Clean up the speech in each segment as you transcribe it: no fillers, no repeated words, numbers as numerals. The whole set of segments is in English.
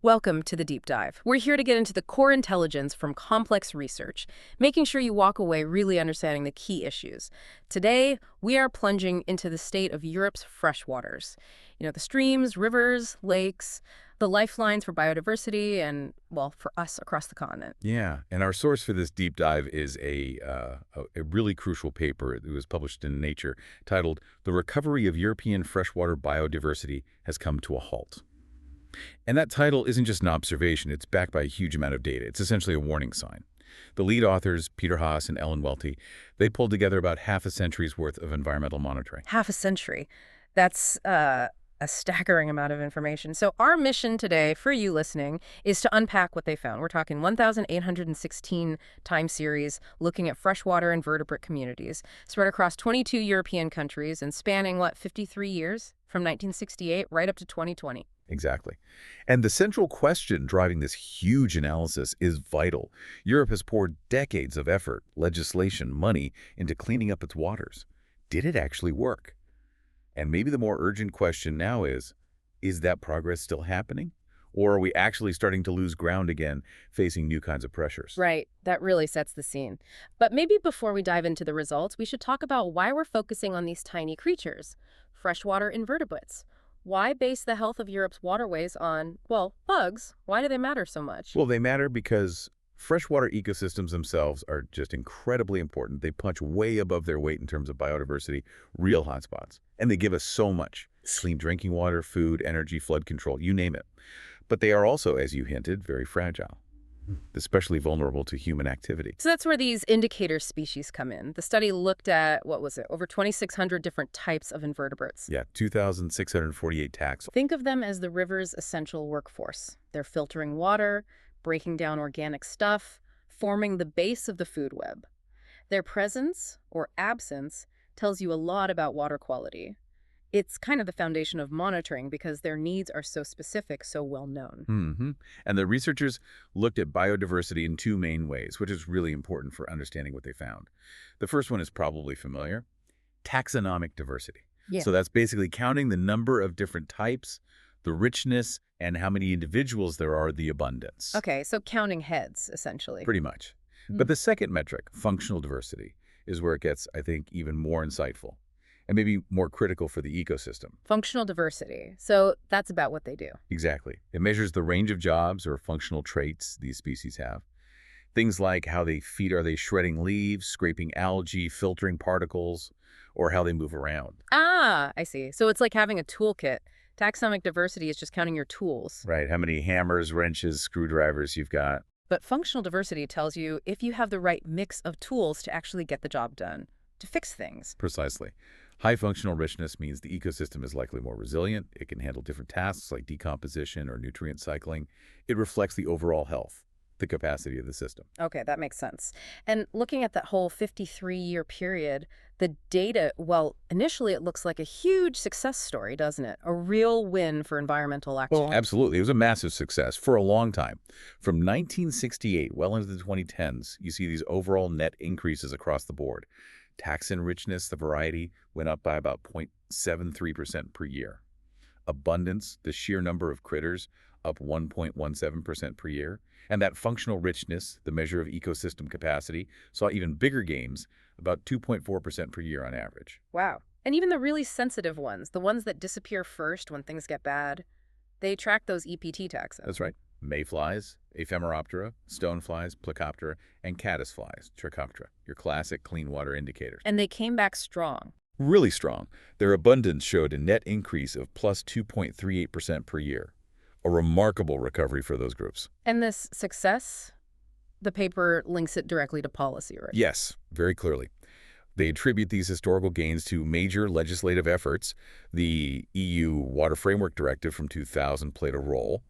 Welcome to the Deep Dive. We're here to get into the core intelligence from complex research, making sure you walk away really understanding the key issues. Today, we are plunging into the state of Europe's freshwaters. The streams, rivers, lakes, the lifelines for biodiversity and, well, for us across the continent. Yeah, and our source for this deep dive is a really crucial paper. It was published in Nature titled "The Recovery of European Freshwater Biodiversity Has Come to a Halt." And that title isn't just an observation, it's backed by a huge amount of data. It's essentially a warning sign. The lead authors, Peter Haase and Ellen Welti, they pulled together about half a century's worth of environmental monitoring. Half a century. That's a staggering amount of information. So our mission today for you listening is to unpack what they found. We're talking 1,816 time series looking at freshwater invertebrate communities spread across 22 European countries and spanning, 53 years from 1968 right up to 2020. Exactly. And the central question driving this huge analysis is vital. Europe has poured decades of effort, legislation, money into cleaning up its waters. Did it actually work? And maybe the more urgent question now is that progress still happening? Or are we actually starting to lose ground again, facing new kinds of pressures? Right. That really sets the scene. But maybe before we dive into the results, we should talk about why we're focusing on these tiny creatures, freshwater invertebrates. Why base the health of Europe's waterways on, bugs? Why do they matter so much? Well, they matter because freshwater ecosystems themselves are just incredibly important. They punch way above their weight in terms of biodiversity, real hotspots. And they give us so much: clean drinking water, food, energy, flood control, you name it. But they are also, as you hinted, very fragile, especially vulnerable to human activity. So that's where these indicator species come in. The study looked at, over 2,600 different types of invertebrates. Yeah, 2,648 taxa. Think of them as the river's essential workforce. They're filtering water, breaking down organic stuff, forming the base of the food web. Their presence, or absence, tells you a lot about water quality. It's kind of the foundation of monitoring because their needs are so specific, so well known. And the researchers looked at biodiversity in two main ways, which is really important for understanding what they found. The first one is probably familiar: taxonomic diversity. Yeah. So that's basically counting the number of different types, the richness, and how many individuals there are, the abundance. Okay, so counting heads, essentially. Pretty much. But the second metric, functional diversity, is where it gets, I think, even more insightful and maybe more critical for the ecosystem. Functional diversity. So that's about what they do. Exactly. It measures the range of jobs or functional traits these species have. Things like how they feed, are they shredding leaves, scraping algae, filtering particles, or how they move around. Ah, I see. So it's like having a toolkit. Taxonomic diversity is just counting your tools. Right, how many hammers, wrenches, screwdrivers you've got. But functional diversity tells you if you have the right mix of tools to actually get the job done, to fix things. Precisely. High functional richness means the ecosystem is likely more resilient. It can handle different tasks like decomposition or nutrient cycling. It reflects the overall health, the capacity of the system. Okay, that makes sense. And looking at that whole 53-year period, the data, initially it looks like a huge success story, doesn't it? A real win for environmental action. Well, absolutely. It was a massive success for a long time. From 1968 well into the 2010s, you see these overall net increases across the board. Taxon richness, the variety, went up by about 0.73% per year. Abundance, the sheer number of critters, up 1.17% per year. And that functional richness, the measure of ecosystem capacity, saw even bigger gains, about 2.4% per year on average. Wow. And even the really sensitive ones, the ones that disappear first when things get bad, they track those EPT taxa. That's right. Mayflies, Ephemeroptera, stoneflies, Plecoptera, and caddisflies, Trichoptera, your classic clean water indicators. And they came back strong. Really strong. Their abundance showed a net increase of plus 2.38% per year. A remarkable recovery for those groups. And this success, the paper links it directly to policy, right? Yes, very clearly. They attribute these historical gains to major legislative efforts. The EU Water Framework Directive from 2000 played a role.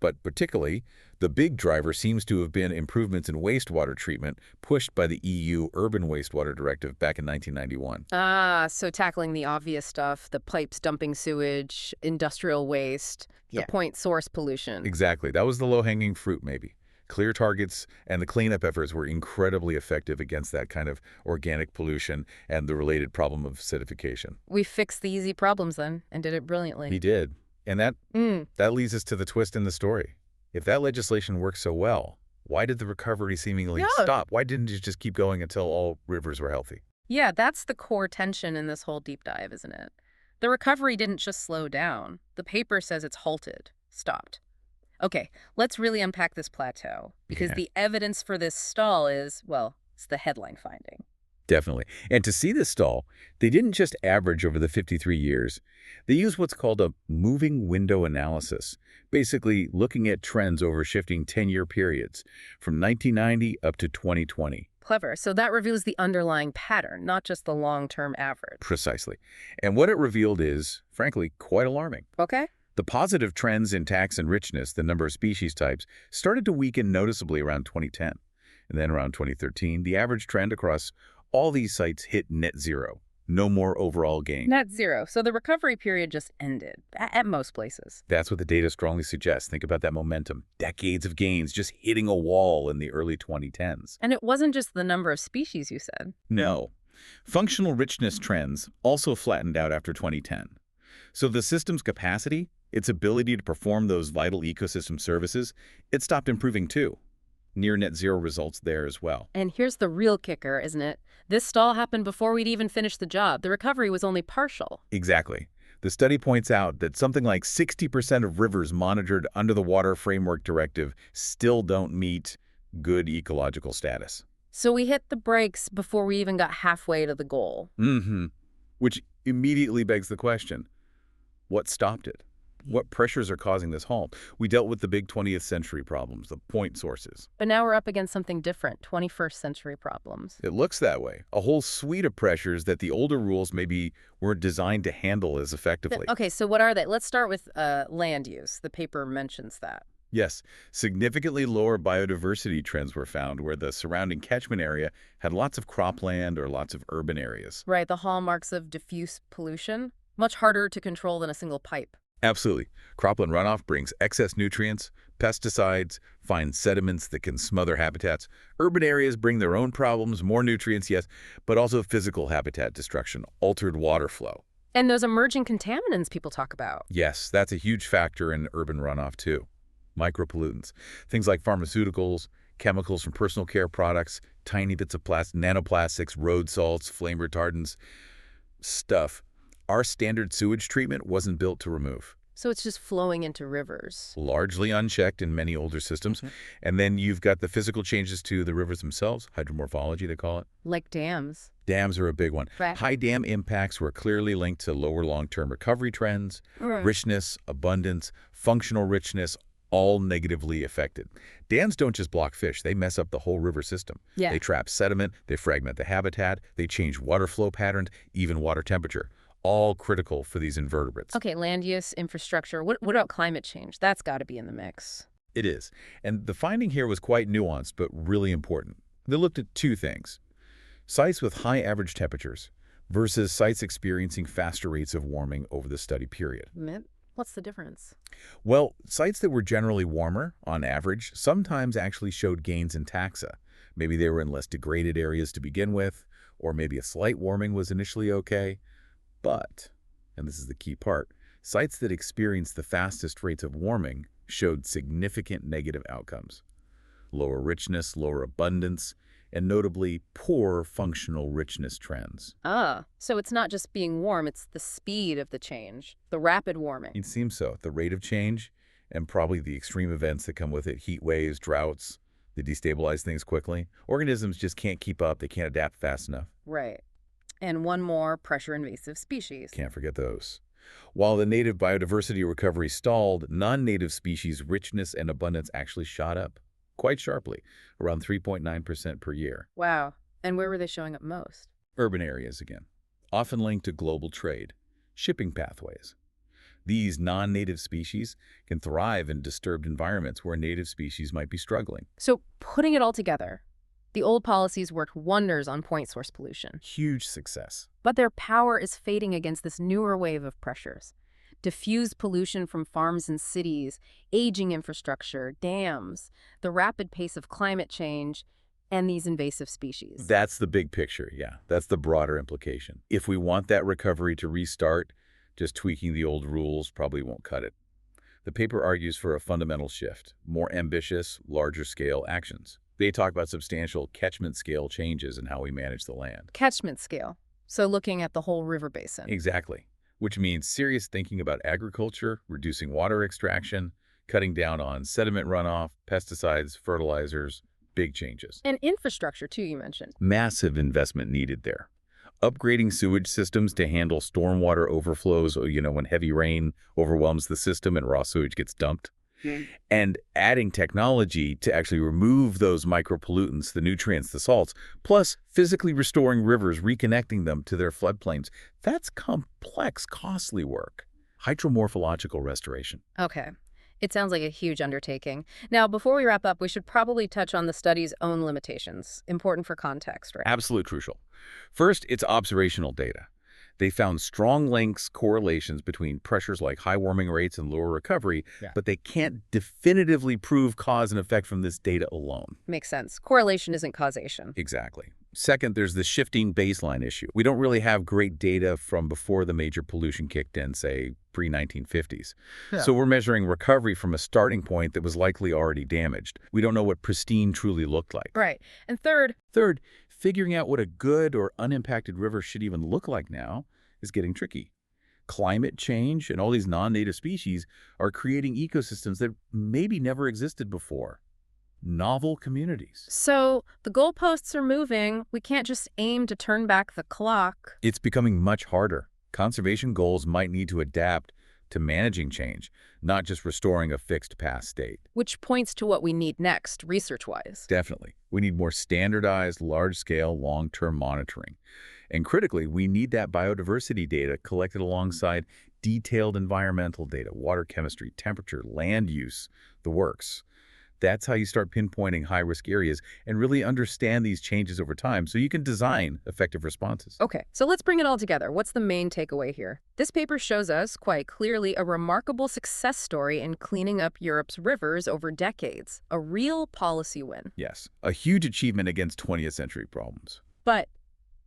But particularly, the big driver seems to have been improvements in wastewater treatment pushed by the EU Urban Wastewater Directive back in 1991. Ah, so tackling the obvious stuff, the pipes dumping sewage, industrial waste, the point source pollution. Exactly. That was the low-hanging fruit, maybe. Clear targets and the cleanup efforts were incredibly effective against that kind of organic pollution and the related problem of acidification. We fixed the easy problems then and did it brilliantly. He did. And that leads us to the twist in the story. If that legislation works so well, why did the recovery seemingly Yeah. stop? Why didn't it just keep going until all rivers were healthy? Yeah, that's the core tension in this whole deep dive, isn't it? The recovery didn't just slow down. The paper says it's halted, stopped. Okay, let's really unpack this plateau, because Yeah, the evidence for this stall is, well, it's the headline finding. definitely. And to see this stall, they didn't just average over the 53 years. They used what's called a moving window analysis, basically looking at trends over shifting 10-year periods from 1990 up to 2020. Clever. So that reveals the underlying pattern, not just the long-term average. Precisely. And what it revealed is, frankly, quite alarming. Okay? The positive trends in taxon richness, the number of species types, started to weaken noticeably around 2010. And then around 2013, the average trend across all these sites hit net zero. No more overall gain. Net zero. So the recovery period just ended, at most places. That's what the data strongly suggests. Think about that momentum. Decades of gains just hitting a wall in the early 2010s. And it wasn't just the number of species, you said. No. Functional richness trends also flattened out after 2010. So the system's capacity, its ability to perform those vital ecosystem services, it stopped improving too. Near net zero results there as well. And here's the real kicker, isn't it? This stall happened before we'd even finished the job. The recovery was only partial. Exactly. The study points out that something like 60% of rivers monitored under the Water Framework Directive still don't meet good ecological status. So we hit the brakes before we even got halfway to the goal. Which immediately begs the question, what stopped it? What pressures are causing this halt? We dealt with the big 20th century problems, the point sources. But now we're up against something different, 21st century problems. It looks that way. A whole suite of pressures that the older rules maybe weren't designed to handle as effectively. Okay, so what are they? Let's start with land use. The paper mentions that. Yes, significantly lower biodiversity trends were found where the surrounding catchment area had lots of cropland or lots of urban areas. Right, the hallmarks of diffuse pollution, much harder to control than a single pipe. Absolutely. Cropland runoff brings excess nutrients, pesticides, fine sediments that can smother habitats. Urban areas bring their own problems, more nutrients, yes, but also physical habitat destruction, altered water flow. And those emerging contaminants people talk about. Yes, that's a huge factor in urban runoff too. Micropollutants, things like pharmaceuticals, chemicals from personal care products, tiny bits of plastic, nanoplastics, road salts, flame retardants, stuff our standard sewage treatment wasn't built to remove. So it's just flowing into rivers. Largely unchecked in many older systems. And then you've got the physical changes to the rivers themselves, hydromorphology they call it. Like dams. Dams are a big one. Right. High dam impacts were clearly linked to lower long-term recovery trends, richness, abundance, functional richness, all negatively affected. Dams don't just block fish, they mess up the whole river system. Yeah. They trap sediment, they fragment the habitat, they change water flow patterns, even water temperature. All critical for these invertebrates. Okay, land use, infrastructure. What about climate change? That's got to be in the mix. It is. And the finding here was quite nuanced, but really important. They looked at two things. Sites with high average temperatures versus sites experiencing faster rates of warming over the study period. What's the difference? Well, sites that were generally warmer, on average, sometimes actually showed gains in taxa. Maybe they were in less degraded areas to begin with, or maybe a slight warming was initially okay. But, and this is the key part, sites that experienced the fastest rates of warming showed significant negative outcomes. Lower richness, lower abundance, and notably poor functional richness trends. So it's not just being warm, it's the speed of the change, the rapid warming. It seems so. The rate of change and probably the extreme events that come with it, heat waves, droughts, that destabilize things quickly. Organisms just can't keep up. They can't adapt fast enough. Right. And one more, pressure-invasive species. Can't forget those. While the native biodiversity recovery stalled, non-native species richness and abundance actually shot up quite sharply, around 3.9% per year. Wow. And where were they showing up most? Urban areas again, often linked to global trade, shipping pathways. These non-native species can thrive in disturbed environments where native species might be struggling. So putting it all together, the old policies worked wonders on point source pollution. Huge success. But their power is fading against this newer wave of pressures. Diffused pollution from farms and cities, aging infrastructure, dams, the rapid pace of climate change, and these invasive species. That's the big picture, yeah. That's the broader implication. If we want that recovery to restart, just tweaking the old rules probably won't cut it. The paper argues for a fundamental shift, more ambitious, larger-scale actions. They talk about substantial catchment scale changes in how we manage the land. Catchment scale. So looking at the whole river basin. Exactly, which means serious thinking about agriculture, reducing water extraction, cutting down on sediment runoff, pesticides, fertilizers, big changes. And infrastructure, too, you mentioned. Massive investment needed there. Upgrading sewage systems to handle stormwater overflows, when heavy rain overwhelms the system and raw sewage gets dumped. And adding technology to actually remove those micropollutants, the nutrients, the salts, plus physically restoring rivers, reconnecting them to their floodplains. That's complex, costly work. Hydromorphological restoration. Okay. It sounds like a huge undertaking. Now, before we wrap up, we should probably touch on the study's own limitations. Important for context, right? Absolutely crucial. First, it's observational data. They found strong links, correlations between pressures like high warming rates and lower recovery, but they can't definitively prove cause and effect from this data alone. Makes sense. Correlation isn't causation. Exactly. Second, there's the shifting baseline issue. We don't really have great data from before the major pollution kicked in, say, pre-1950s. So we're measuring recovery from a starting point that was likely already damaged. We don't know what pristine truly looked like. Right. And third, figuring out what a good or unimpacted river should even look like now is getting tricky. Climate change and all these non-native species are creating ecosystems that maybe never existed before. Novel communities. So the goalposts are moving. We can't just aim to turn back the clock. It's becoming much harder. Conservation goals might need to adapt to managing change, not just restoring a fixed past state. Which points to what we need next, research-wise. Definitely. We need more standardized, large-scale, long-term monitoring. And critically, we need that biodiversity data collected alongside detailed environmental data, water chemistry, temperature, land use, the works. That's how you start pinpointing high-risk areas and really understand these changes over time so you can design effective responses. Okay, so let's bring it all together. What's the main takeaway here? This paper shows us, quite clearly, a remarkable success story in cleaning up Europe's rivers over decades. A real policy win. Yes, a huge achievement against 20th century problems. But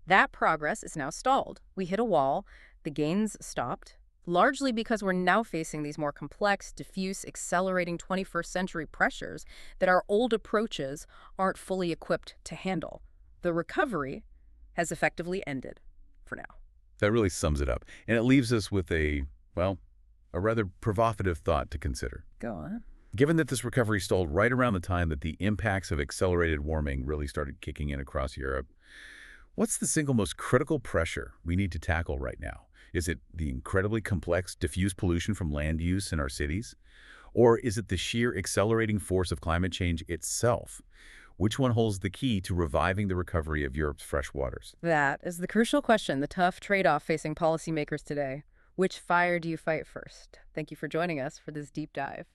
that progress is now stalled. We hit a wall. The gains stopped. Largely because we're now facing these more complex, diffuse, accelerating 21st century pressures that our old approaches aren't fully equipped to handle. The recovery has effectively ended for now. That really sums it up. And it leaves us with a rather provocative thought to consider. Go on. Given that this recovery stalled right around the time that the impacts of accelerated warming really started kicking in across Europe, what's the single most critical pressure we need to tackle right now? Is it the incredibly complex, diffuse pollution from land use in our cities? Or is it the sheer accelerating force of climate change itself? Which one holds the key to reviving the recovery of Europe's fresh waters? That is the crucial question, the tough trade-off facing policymakers today. Which fire do you fight first? Thank you for joining us for this deep dive.